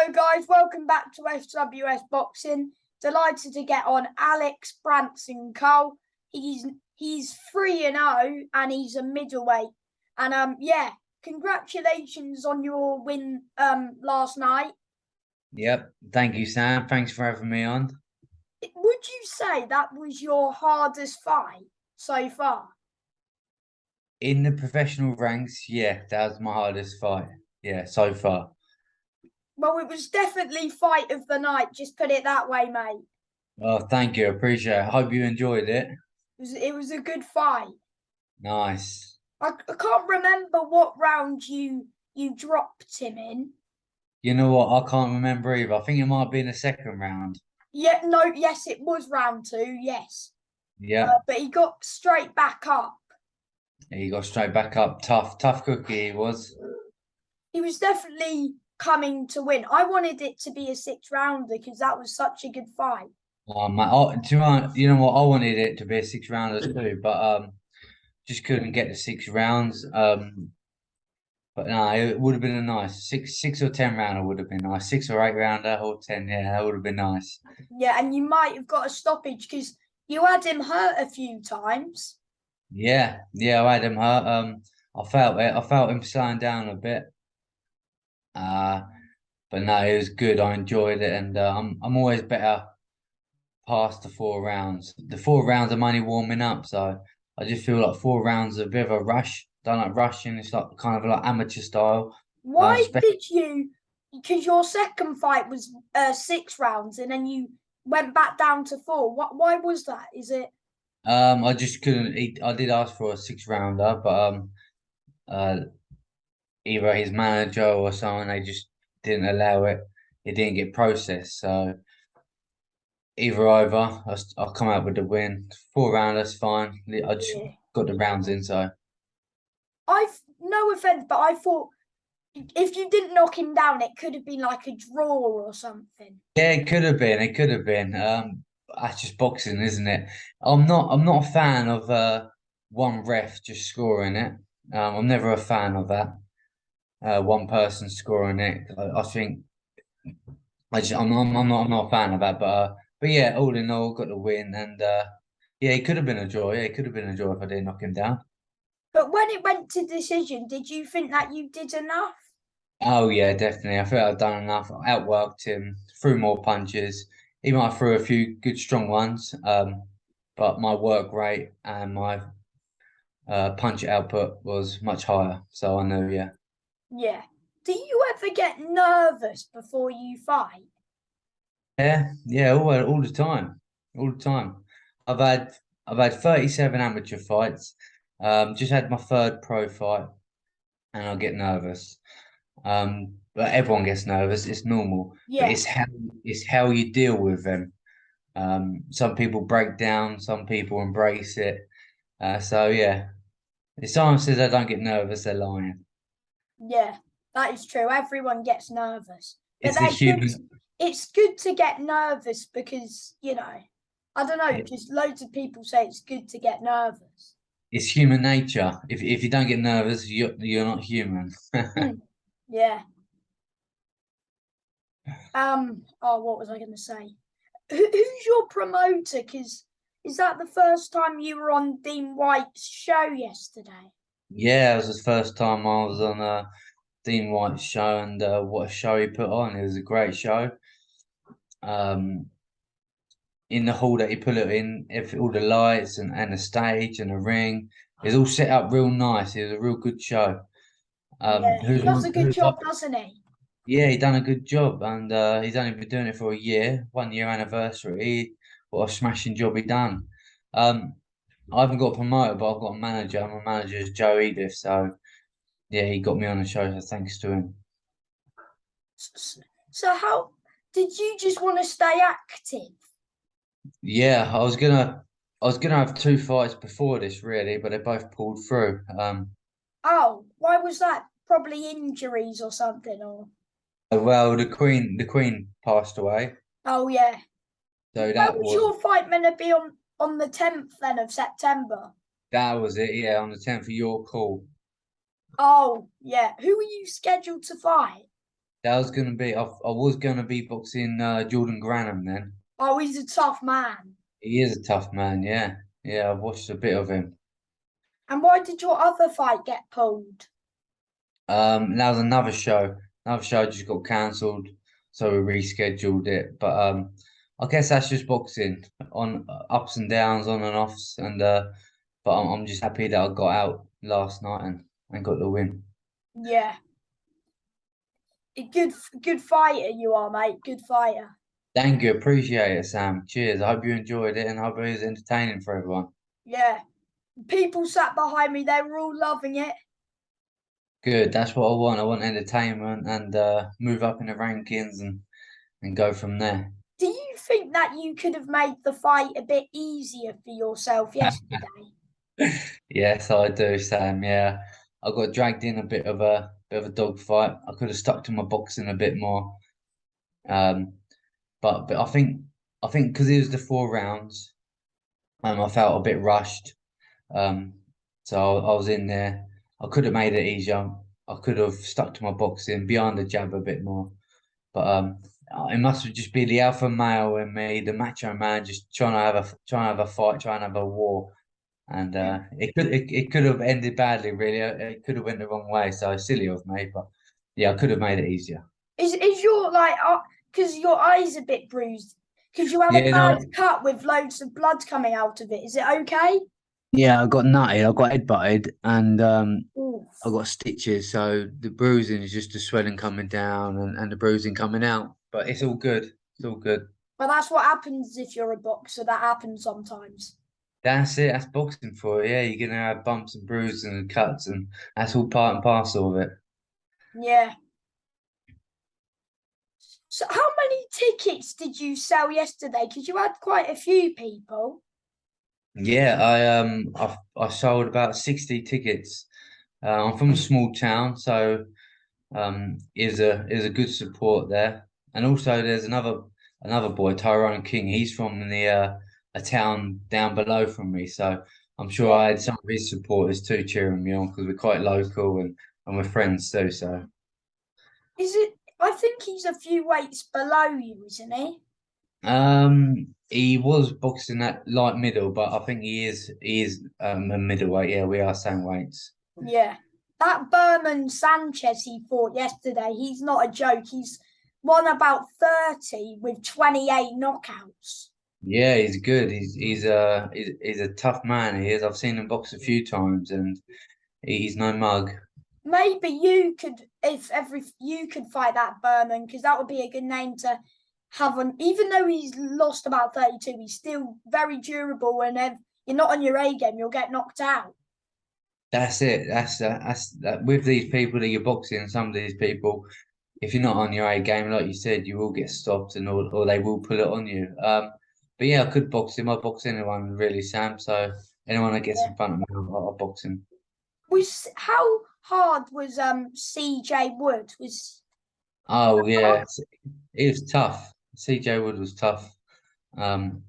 Hello guys, welcome back to SWS Boxing. Delighted to get on Alex Branson Cole. He's 3-0 and he's a middleweight. And congratulations on your win last night. Yep. Thank you, Sam. Thanks for having me on. Would you say that was your hardest fight so far? In the professional ranks, yeah, that was my hardest fight. Yeah, so far. Well, it was definitely fight of the night, just put it that way, mate. Oh, thank you. Appreciate it. Hope you enjoyed it. It was a good fight. Nice. I can't remember what round you dropped him in. You know what? I can't remember either. I think it might be in the second round. Yeah, no, yes, it was round 2, yes. Yeah. But he got straight back up. He got straight back up. Tough cookie he was. He was definitely coming to win. I wanted it to be a 6-rounder because that was such a good fight. Oh, mate. You know what? I wanted it to be a 6-rounder too, but just couldn't get the 6 rounds. But no, it would have been a nice six or 10 rounder would have been nice. 6 or 8 rounder or 10, yeah, that would have been nice. Yeah, and you might have got a stoppage because you had him hurt a few times. Yeah, I had him hurt. I felt it. I felt him slowing down a bit. Uh, but no, it was good. I enjoyed it, and I'm always better past the 4 rounds. The 4 rounds I'm only warming up, so I just feel like 4 rounds are a bit of a rush. Don't like rushing. It's like kind of like amateur style. Why Spe- did you? Because your second fight was 6 rounds, and then you went back down to 4. Why was that? Is it? I just couldn't eat. I did ask for a 6 rounder, but uh, either his manager or someone they just didn't allow it. It didn't get processed, so either over. I'll come out with the win. 4 round, that's fine. I just Yeah. got the rounds in, so I've no offense, but I thought if you didn't knock him down, it could have been like a draw or something. yeah, it could have been. It could have been. That's just boxing, isn't it? I'm not a fan of one ref just scoring it. I'm never a fan of that. One person scoring it. I think I'm not a fan of that. But yeah, all in all, got the win, and yeah, it could have been a draw. Yeah, it could have been a draw if I didn't knock him down. But when it went to decision, did you think that you did enough? Oh yeah, definitely. I feel I've done enough. I outworked him, threw more punches. He might have threw a few good strong ones. But my work rate and my punch output was much higher. So I know, yeah. Yeah. Do you ever get nervous before you fight? Yeah, all the time. All the time. I've had I've had 37 amateur fights. Just had my third pro fight and I get nervous. But everyone gets nervous, it's normal. But Yeah. it's how you deal with them. Some people break down, some people embrace it. So yeah, if someone says I don't get nervous, they're lying. Yeah. That is true. Everyone gets nervous. But It's the they're good. human. It's good to get nervous because, I don't know, it- just loads of people say it's good to get nervous. It's human nature. If you don't get nervous, you're not human. Yeah. What was I going to say? Who's your promoter? Because is that the first time you were on Dean White's show yesterday? Yeah, it was the first time I was on Dean White's show, and what a show he put on. It was a great show. Um, in the hall that he put it in, all the lights and the stage and the ring, it's all set up real nice. It was a real good show. Yeah, he Who's does a good who's job, doesn't he? Yeah, he done a good job, and he's only been doing it for a year, 1 year anniversary. What a smashing job he done. Um, I haven't got a promoter, but I've got a manager. My manager is Joe Edith, so yeah, he got me on the show, so thanks to him. So how did you just want to stay active? Yeah, I was gonna have 2 fights before this really, but they both pulled through. Oh, why was that? Probably injuries or something, or Well, the Queen passed away, oh yeah. so Where was your fight meant to be on the 10th then of September? that was it. Yeah, on the 10th of your call. Oh yeah. Who were you scheduled to fight? That was gonna be. I was gonna be boxing Jordan Granham then. Oh, he's a tough man. He is a tough man. Yeah, yeah. I've watched a bit of him. And why did your other fight get pulled? That was another show. Another show just got cancelled, so we rescheduled it. But I guess that's just boxing on ups and downs, on and offs, and but I'm just happy that I got out last night and got the win. Yeah, a good fighter you are, mate. Good fighter. Thank you, appreciate it, Sam. Cheers. I hope you enjoyed it and I hope it was entertaining for everyone. Yeah, people sat behind me. They were all loving it. Good, that's what I want. I want entertainment and move up in the rankings and go from there. Do you think that you could have made the fight a bit easier for yourself yesterday? Yes, I do, Sam. Yeah, I got dragged in a bit of a dogfight. I could have stuck to my boxing a bit more. Um, but I think because it was the 4 rounds, I felt a bit rushed. Um, so I was in there. I could have made it easier. I could have stuck to my boxing behind the jab a bit more. But it must have just be the alpha male in me, the macho man, just trying to have a fight, trying to have a war. And it could have ended badly, really. It could have went the wrong way. So silly of me, but yeah, I could have made it easier. Is your like because your eye's a bit bruised because you had a Yeah, bad no, cut with loads of blood coming out of it. Is it okay? yeah, I got nutted. I got headbutted, and I Oof. got stitches. So the bruising is just the swelling coming down and the bruising coming out. But it's all good. It's all good. Well, that's what happens if you're a boxer. That happens sometimes. That's it. That's boxing for you. Yeah, you're gonna have bumps and bruises and cuts, and that's all part and parcel of it. Yeah. So, how many tickets did you sell yesterday? Because you had quite a few people. Yeah, I sold about 60 tickets. I'm from a small town, so is a good support there. And also there's another boy, Tyrone King. He's from the a town down below from me, so I'm sure Yeah. I had some of his supporters too cheering me on because we're quite local and we're friends too. So Is it? I think he's a few weights below you, isn't he? he was boxing at light middle, but I think he is a middleweight. Yeah, we are same weights. Yeah. That Berman Sanchez he fought yesterday, he's not a joke. He's won about 30 with 28 knockouts. Yeah, he's good. He's a tough man. He is. I've seen him box a few times, and he's no mug. Maybe you could, if every you could fight that Berman, because that would be a good name to have on. Even though he's lost about 32, he's still very durable. And if you're not on your A game, you'll get knocked out. That's it. That's that. With these people that you're boxing, some of these people, if you're not on your A game, like you said, you will get stopped, and or they will pull it on you. But yeah, I could box him. I box anyone really, Sam. So anyone that gets Yeah. in front of me, I'll box him. Was how hard was CJ Wood? Was Oh hard? yeah, it was tough. CJ Wood was tough. Um,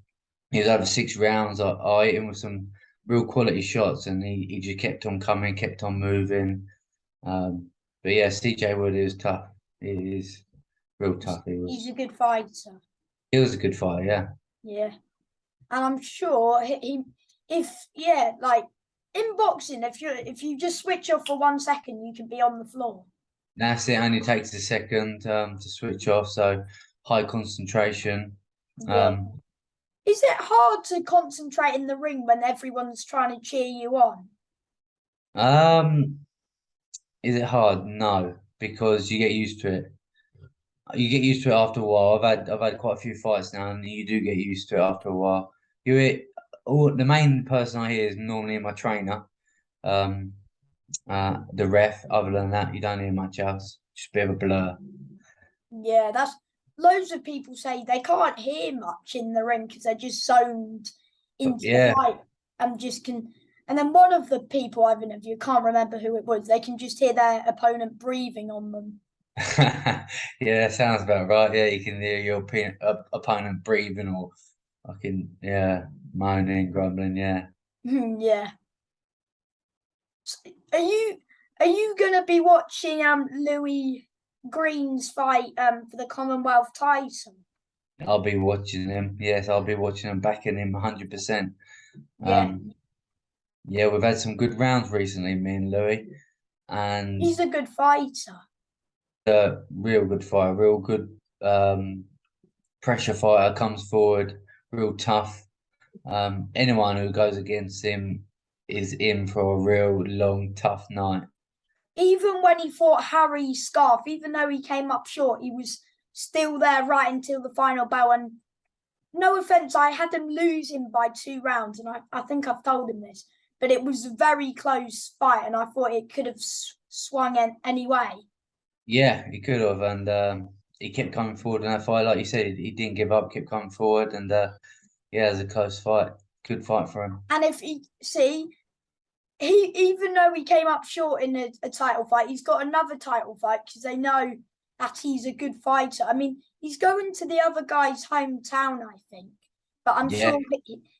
he was over 6 rounds. I hit him with some real quality shots, and he just kept on coming, kept on moving. But yeah, CJ Wood is tough. He is real tough. He He's was. a good fighter. He was a good fighter. Yeah, Yeah. And I'm sure if yeah, like in boxing, if you just switch off for 1 second, you can be on the floor. that's it. Only takes a second to switch off. So high concentration. Yeah. Um, Is it hard to concentrate in the ring when everyone's trying to cheer you on? um, is it hard? No, because you get used to it. You get used to it after a while. I've had quite a few fights now, and you do get used to it after a while. You hear, the main person I hear is normally my trainer, um, the ref. Other than that, you don't hear much else. Just a bit of a blur. Yeah, that's loads of people say they can't hear much in the ring because they're just zoned But into the yeah, fight and just can. And then one of the people I've interviewed, can't remember who it was, they can just hear their opponent breathing on them. yeah, sounds about right. Yeah, you can hear your opponent breathing or fucking yeah, moaning, grumbling. Yeah. Yeah. So are you gonna be watching Louis? Green's fight for the Commonwealth title. I'll be watching him. Yes, I'll be watching him, backing him 100%. Yeah, Yeah, we've had some good rounds recently, me and Louis, and he's a good fighter. a real good fight, real good pressure fighter, comes forward, real tough. Anyone who goes against him is in for a real long, tough night. Even when he fought Harry Scarf, even though he came up short, he was still there right until the final bell. And no offense, I had him losing by 2 rounds, and I think I've told him this, but it was a very close fight, and I thought it could have swung any way. Yeah, he could have, and he kept coming forward in that fight. Like you said, he didn't give up, kept coming forward, and yeah, it was a close fight. Good fight for him. And if he even though he came up short in a title fight, he's got another title fight because they know that he's a good fighter. I mean, he's going to the other guy's hometown, I think, but I'm Yeah, sure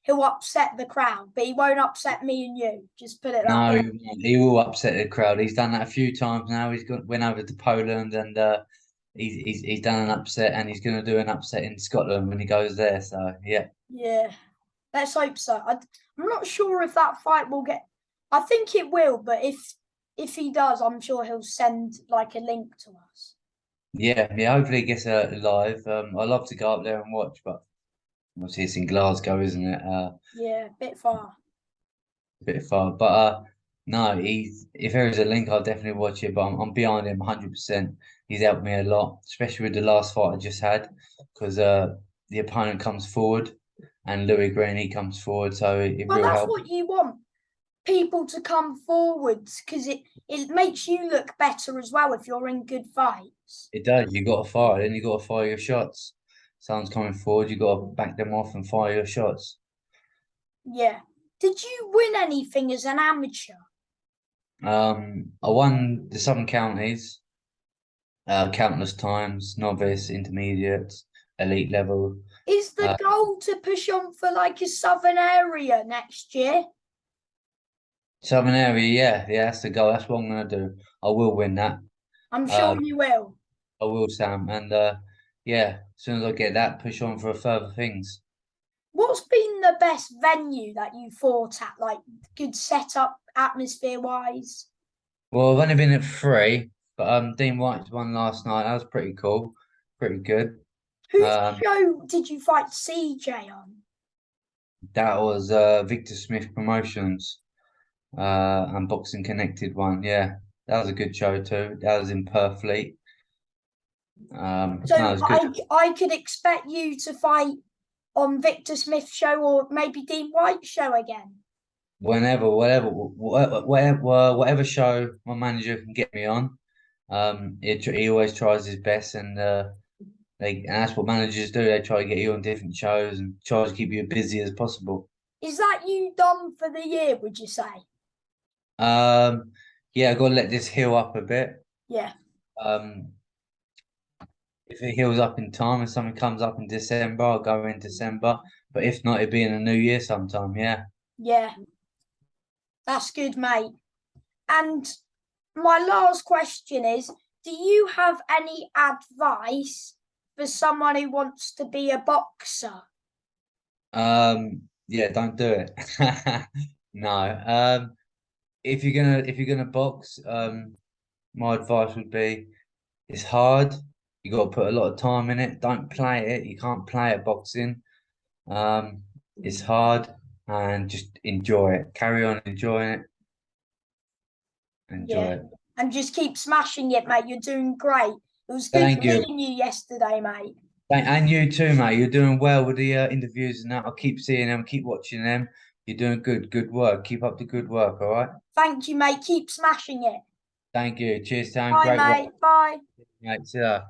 he'll upset the crowd, but he won't upset me and you. Just put it that no, way. he will upset the crowd. He's done that a few times now. Went over to Poland and he's done an upset, and he's going to do an upset in Scotland when he goes there. So yeah, Yeah, let's hope so. I'm not sure if that fight will get. I think it will, but if he does, I'm sure he'll send like a link to us. yeah. Hopefully he gets live. I love to go up there and watch, but obviously it's in Glasgow, isn't it? Yeah, a bit far. A bit far, but no, he's if there is a link, I'll definitely watch it. But I'm behind him 100%. He's helped me a lot, especially with the last fight I just had, because the opponent comes forward, and Louis Green he comes forward, so it Well, real that's help. what you want. People to come forwards because it makes you look better as well if you're in good fights. It does. You got to fire, then you got to fire your shots. Someone's coming forward, you got to back them off and fire your shots. Yeah. Did you win anything as an amateur? I won the Southern Counties countless times, novice, intermediate, elite level. Is the Uh, goal to push on for like a southern area next year? Southern area, yeah, that's the goal. That's what I'm gonna do. I will win that. I'm sure Um, you will. I will, Sam, and yeah, as soon as I get that, push on for further things. What's been the best venue that you fought at? Like good setup, atmosphere wise? Well, I've only been at 3, but Dean White's won last night. That was pretty cool, pretty good. Whose Um, show did you fight CJ on? that was Victor Smith Promotions, and Boxing Connected one. Yeah, that was a good show too. That was in Purfleet. No, it So was good. I could expect you to fight on Victor Smith's show or maybe Dean White's show again. Whenever, whatever show my manager can get me on, he always tries his best, and and that's what managers do. They try to get you on different shows and try to keep you as busy as possible. Is that you done for the year, would you say? Yeah, I got to let this heal up a bit. Yeah. Um, if it heals up in time, if something comes up in December, I'll go in December. But if not, it'd be in the new year sometime. Yeah. Yeah. That's good, mate. And my last question is, do you have any advice for someone who wants to be a boxer? Yeah, don't do it. No. If you're gonna box, my advice would be it's hard. You got to put a lot of time in it. Don't play it. You can't play at boxing. It's hard, and just enjoy it. Carry on enjoying it. Enjoy Yeah. it. And just keep smashing it, mate. You're doing great. It was good Thank you. meeting you yesterday, mate. And you too, mate. You're doing well with the interviews and that. I'll keep seeing them, keep watching them. You're doing good work. Keep up the good work, all right? Thank you, mate. Keep smashing it. Thank you. Cheers, Sam. Bye, Great work, mate. Bye. mate. See ya.